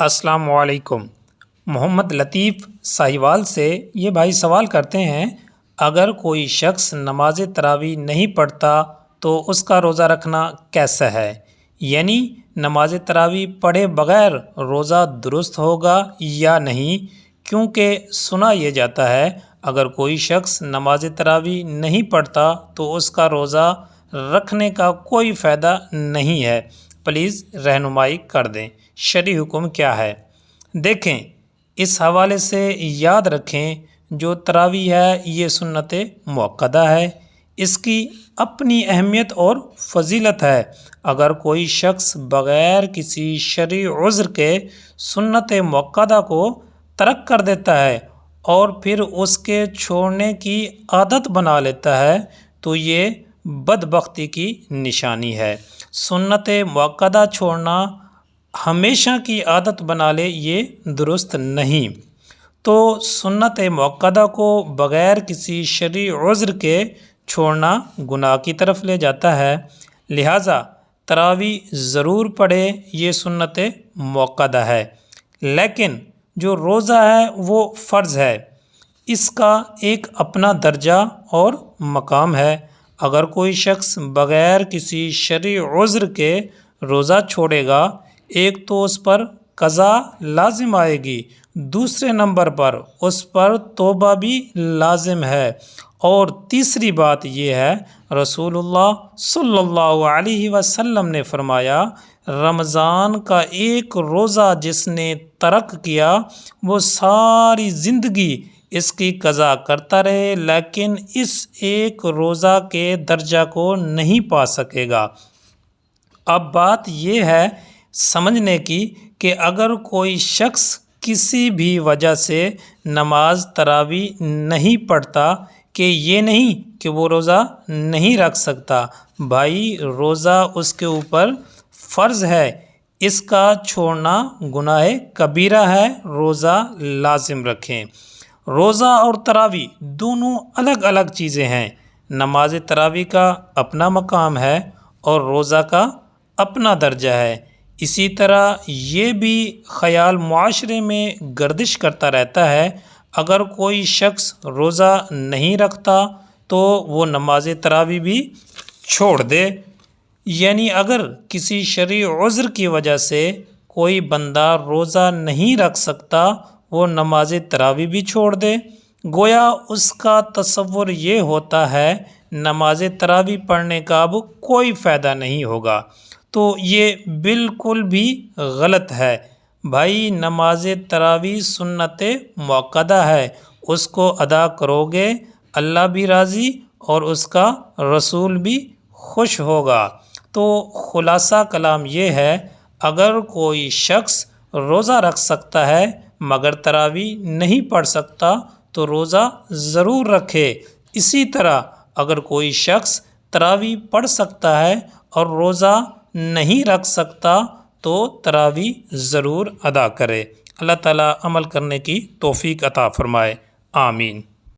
السلام علیکم۔ محمد لطیف ساہیوال سے یہ بھائی سوال کرتے ہیں، اگر کوئی شخص نماز تراویح نہیں پڑھتا تو اس کا روزہ رکھنا کیسا ہے؟ یعنی نماز تراویح پڑھے بغیر روزہ درست ہوگا یا نہیں؟ کیونکہ سنا یہ جاتا ہے اگر کوئی شخص نماز تراویح نہیں پڑھتا تو اس کا روزہ رکھنے کا کوئی فائدہ نہیں ہے۔ پلیز رہنمائی کر دیں، شرعی حکم کیا ہے؟ دیکھیں، اس حوالے سے یاد رکھیں، جو تراویح ہے یہ سنت مؤکدہ ہے، اس کی اپنی اہمیت اور فضیلت ہے۔ اگر کوئی شخص بغیر کسی شرعی عذر کے سنت مؤکدہ کو ترک کر دیتا ہے اور پھر اس کے چھوڑنے کی عادت بنا لیتا ہے تو یہ بدبختی کی نشانی ہے۔ سنت مؤکدہ چھوڑنا ہمیشہ کی عادت بنا لے، یہ درست نہیں۔ تو سنت مؤکدہ کو بغیر کسی شرعی عذر کے چھوڑنا گناہ کی طرف لے جاتا ہے، لہٰذا تراویح ضرور پڑھے، یہ سنت مؤکدہ ہے۔ لیکن جو روزہ ہے وہ فرض ہے، اس کا ایک اپنا درجہ اور مقام ہے۔ اگر کوئی شخص بغیر کسی شرعی عذر کے روزہ چھوڑے گا، ایک تو اس پر قضا لازم آئے گی، دوسرے نمبر پر اس پر توبہ بھی لازم ہے، اور تیسری بات یہ ہے، رسول اللہ صلی اللہ علیہ وسلم نے فرمایا، رمضان کا ایک روزہ جس نے ترک کیا وہ ساری زندگی اس کی قضا کرتا رہے لیکن اس ایک روزہ کے درجہ کو نہیں پا سکے گا۔ اب بات یہ ہے سمجھنے کی کہ اگر کوئی شخص کسی بھی وجہ سے نماز تراویح نہیں پڑھتا کہ یہ نہیں کہ وہ روزہ نہیں رکھ سکتا، بھائی روزہ اس کے اوپر فرض ہے، اس کا چھوڑنا گناہ کبیرہ ہے، روزہ لازم رکھیں۔ روزہ اور تراویح دونوں الگ الگ چیزیں ہیں۔ نماز تراویح کا اپنا مقام ہے اور روزہ کا اپنا درجہ ہے۔ اسی طرح یہ بھی خیال معاشرے میں گردش کرتا رہتا ہے، اگر کوئی شخص روزہ نہیں رکھتا تو وہ نماز تراویح بھی چھوڑ دے، یعنی اگر کسی شرعی عذر کی وجہ سے کوئی بندہ روزہ نہیں رکھ سکتا وہ نماز تراویح بھی چھوڑ دے، گویا اس کا تصور یہ ہوتا ہے نماز تراویح پڑھنے کا اب کوئی فائدہ نہیں ہوگا، تو یہ بالکل بھی غلط ہے۔ بھائی نماز تراویح سنت مؤکدہ ہے، اس کو ادا کرو گے اللہ بھی راضی اور اس کا رسول بھی خوش ہوگا۔ تو خلاصہ کلام یہ ہے، اگر کوئی شخص روزہ رکھ سکتا ہے مگر تراویح نہیں پڑھ سکتا تو روزہ ضرور رکھے۔ اسی طرح اگر کوئی شخص تراویح پڑھ سکتا ہے اور روزہ نہیں رکھ سکتا تو تراویح ضرور ادا کرے۔ اللہ تعالیٰ عمل کرنے کی توفیق عطا فرمائے، آمین۔